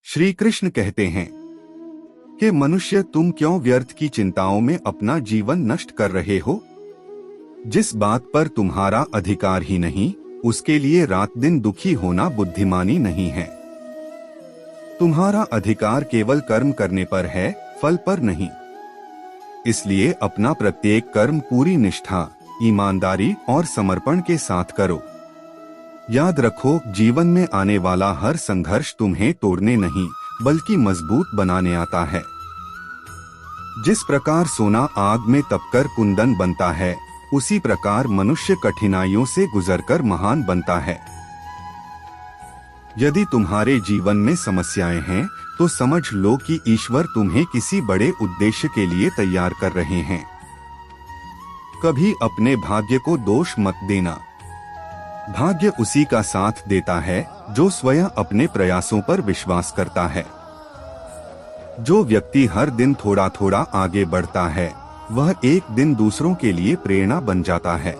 श्री कृष्ण कहते हैं कि मनुष्य तुम क्यों व्यर्थ की चिंताओं में अपना जीवन नष्ट कर रहे हो। जिस बात पर तुम्हारा अधिकार ही नहीं, उसके लिए रात दिन दुखी होना बुद्धिमानी नहीं है। तुम्हारा अधिकार केवल कर्म करने पर है, फल पर नहीं। इसलिए अपना प्रत्येक कर्म पूरी निष्ठा, ईमानदारी और समर्पण के साथ करो। याद रखो, जीवन में आने वाला हर संघर्ष तुम्हें तोड़ने नहीं बल्कि मजबूत बनाने आता है। जिस प्रकार सोना आग में तपकर कुंदन बनता है, उसी प्रकार मनुष्य कठिनाइयों से गुजरकर महान बनता है। यदि तुम्हारे जीवन में समस्याएं हैं, तो समझ लो कि ईश्वर तुम्हें किसी बड़े उद्देश्य के लिए तैयार कर रहे हैं। कभी अपने भाग्य को दोष मत देना। भाग्य उसी का साथ देता है जो स्वयं अपने प्रयासों पर विश्वास करता है। जो व्यक्ति हर दिन थोड़ा थोड़ा आगे बढ़ता है, वह एक दिन दूसरों के लिए प्रेरणा बन जाता है।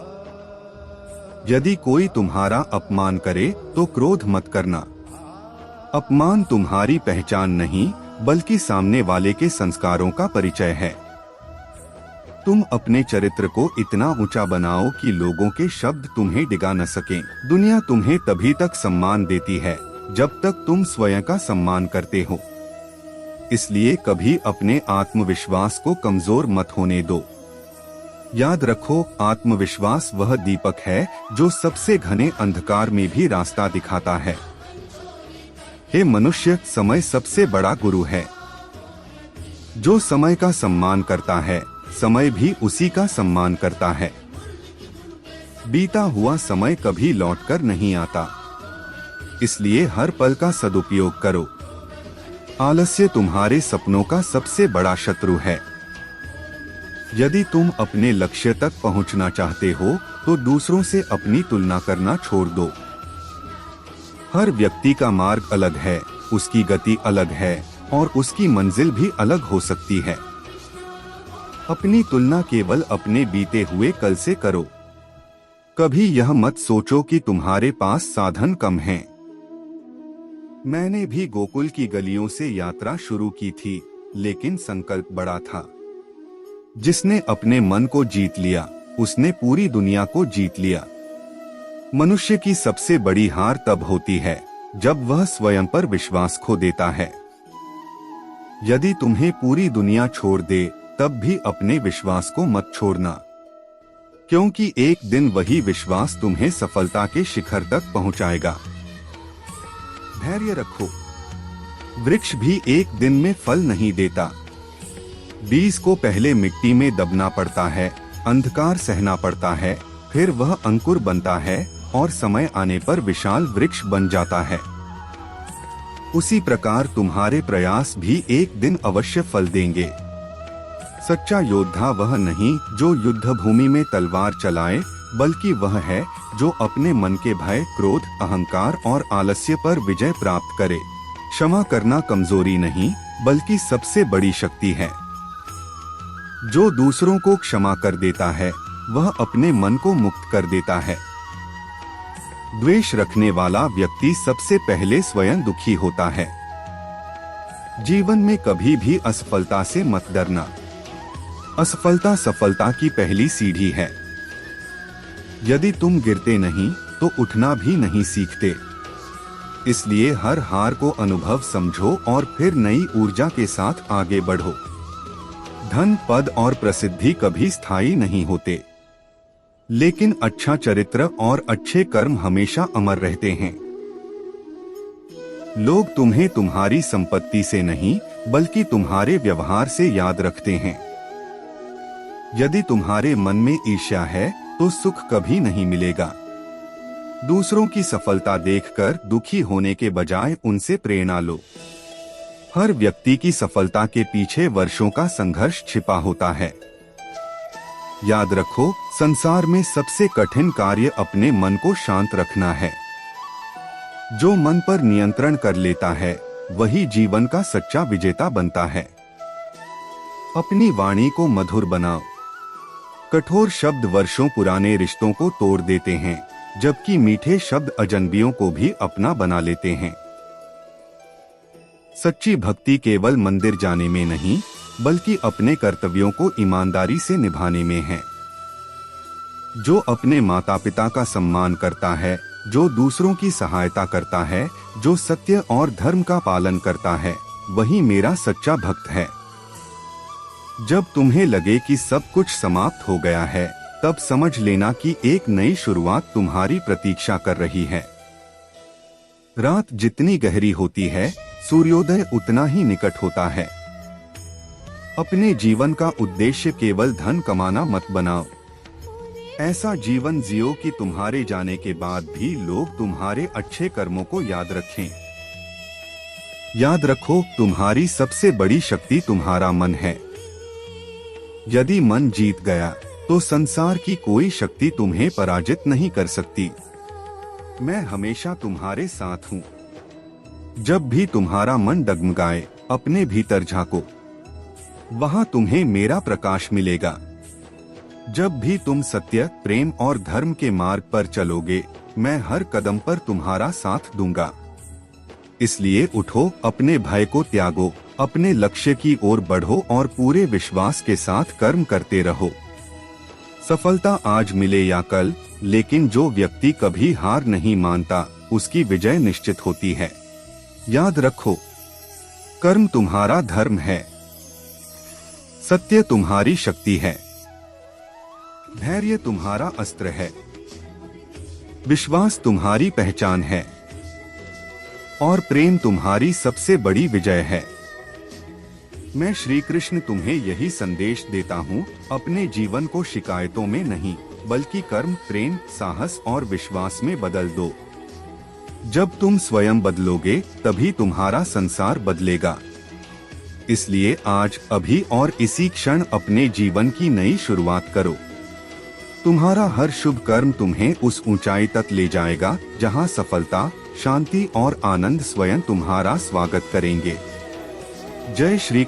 यदि कोई तुम्हारा अपमान करे तो क्रोध मत करना। अपमान तुम्हारी पहचान नहीं बल्कि सामने वाले के संस्कारों का परिचय है। तुम अपने चरित्र को इतना ऊंचा बनाओ कि लोगों के शब्द तुम्हें डिगा न सकें। दुनिया तुम्हें तभी तक सम्मान देती है जब तक तुम स्वयं का सम्मान करते हो। इसलिए कभी अपने आत्मविश्वास को कमजोर मत होने दो। याद रखो, आत्मविश्वास वह दीपक है जो सबसे घने अंधकार में भी रास्ता दिखाता है। हे मनुष्य, समय सबसे बड़ा गुरु है। जो समय का सम्मान करता है, समय भी उसी का सम्मान करता है। बीता हुआ समय कभी लौटकर नहीं आता, इसलिए हर पल का सदुपयोग करो। आलस्य तुम्हारे सपनों का सबसे बड़ा शत्रु है। यदि तुम अपने लक्ष्य तक पहुंचना चाहते हो, तो दूसरों से अपनी तुलना करना छोड़ दो। हर व्यक्ति का मार्ग अलग है, उसकी गति अलग है और उसकी मंजिल भी अलग हो सकती है। अपनी तुलना केवल अपने बीते हुए कल से करो। कभी यह मत सोचो कि तुम्हारे पास साधन कम हैं। मैंने भी गोकुल की गलियों से यात्रा शुरू की थी, लेकिन संकल्प बड़ा था। जिसने अपने मन को जीत लिया, उसने पूरी दुनिया को जीत लिया। मनुष्य की सबसे बड़ी हार तब होती है जब वह स्वयं पर विश्वास खो देता है। यदि तुम्हें पूरी दुनिया छोड़ दे, तब भी अपने विश्वास को मत छोड़ना, क्योंकि एक दिन वही विश्वास तुम्हें सफलता के शिखर तक पहुंचाएगा। धैर्य रखो। वृक्ष भी एक दिन में फल नहीं देता। बीज को पहले मिट्टी में दबना पड़ता है, अंधकार सहना पड़ता है, फिर वह अंकुर बनता है और समय आने पर विशाल वृक्ष बन जाता है। उसी प्रकार तुम्हारे प्रयास भी एक दिन अवश्य फल देंगे। सच्चा योद्धा वह नहीं जो युद्ध भूमि में तलवार चलाए, बल्कि वह है जो अपने मन के भय, क्रोध, अहंकार और आलस्य पर विजय प्राप्त करे। क्षमा करना कमजोरी नहीं बल्कि सबसे बड़ी शक्ति है। जो दूसरों को क्षमा कर देता है, वह अपने मन को मुक्त कर देता है। द्वेष रखने वाला व्यक्ति सबसे पहले स्वयं दुखी होता है। जीवन में कभी भी असफलता से मत डरना। असफलता सफलता की पहली सीढ़ी है। यदि तुम गिरते नहीं तो उठना भी नहीं सीखते। इसलिए हर हार को अनुभव समझो और फिर नई ऊर्जा के साथ आगे बढ़ो। धन, पद और प्रसिद्धि कभी स्थायी नहीं होते, लेकिन अच्छा चरित्र और अच्छे कर्म हमेशा अमर रहते हैं। लोग तुम्हें तुम्हारी संपत्ति से नहीं बल्कि तुम्हारे व्यवहार से याद रखते हैं। यदि तुम्हारे मन में ईर्ष्या है तो सुख कभी नहीं मिलेगा। दूसरों की सफलता देखकर दुखी होने के बजाय उनसे प्रेरणा लो। हर व्यक्ति की सफलता के पीछे वर्षों का संघर्ष छिपा होता है। याद रखो, संसार में सबसे कठिन कार्य अपने मन को शांत रखना है। जो मन पर नियंत्रण कर लेता है, वही जीवन का सच्चा विजेता बनता है। अपनी वाणी को मधुर बनाओ। कठोर शब्द वर्षों पुराने रिश्तों को तोड़ देते हैं, जबकि मीठे शब्द अजनबियों को भी अपना बना लेते हैं। सच्ची भक्ति केवल मंदिर जाने में नहीं, बल्कि अपने कर्तव्यों को ईमानदारी से निभाने में है। जो अपने माता पिता का सम्मान करता है, जो दूसरों की सहायता करता है, जो सत्य और धर्म का पालन करता है, वही मेरा सच्चा भक्त है। जब तुम्हें लगे कि सब कुछ समाप्त हो गया है, तब समझ लेना कि एक नई शुरुआत तुम्हारी प्रतीक्षा कर रही है। रात जितनी गहरी होती है, सूर्योदय उतना ही निकट होता है। अपने जीवन का उद्देश्य केवल धन कमाना मत बनाओ। ऐसा जीवन जियो कि तुम्हारे जाने के बाद भी लोग तुम्हारे अच्छे कर्मों को याद रखें। याद रखो, तुम्हारी सबसे बड़ी शक्ति तुम्हारा मन है। यदि मन जीत गया, तो संसार की कोई शक्ति तुम्हें पराजित नहीं कर सकती। मैं हमेशा तुम्हारे साथ हूँ। जब भी तुम्हारा मन डगमगाए, अपने भीतर झांको, वहां तुम्हें मेरा प्रकाश मिलेगा। जब भी तुम सत्य, प्रेम और धर्म के मार्ग पर चलोगे, मैं हर कदम पर तुम्हारा साथ दूंगा। इसलिए उठो, अपने भय को त्यागो, अपने लक्ष्य की ओर बढ़ो और पूरे विश्वास के साथ कर्म करते रहो। सफलता आज मिले या कल, लेकिन जो व्यक्ति कभी हार नहीं मानता, उसकी विजय निश्चित होती है। याद रखो, कर्म तुम्हारा धर्म है, सत्य तुम्हारी शक्ति है, धैर्य तुम्हारा अस्त्र है, विश्वास तुम्हारी पहचान है और प्रेम तुम्हारी सबसे बड़ी विजय है। मैं श्री कृष्ण तुम्हें यही संदेश देता हूँ, अपने जीवन को शिकायतों में नहीं, बल्कि कर्म, प्रेम, साहस और विश्वास में बदल दो। जब तुम स्वयं बदलोगे, तभी तुम्हारा संसार बदलेगा। इसलिए आज, अभी और इसी क्षण अपने जीवन की नई शुरुआत करो। तुम्हारा हर शुभ कर्म तुम्हें उस ऊंचाई तक ले जाएगा, जहां सफलता, शांति और आनंद स्वयं तुम्हारा स्वागत करेंगे। जय श्री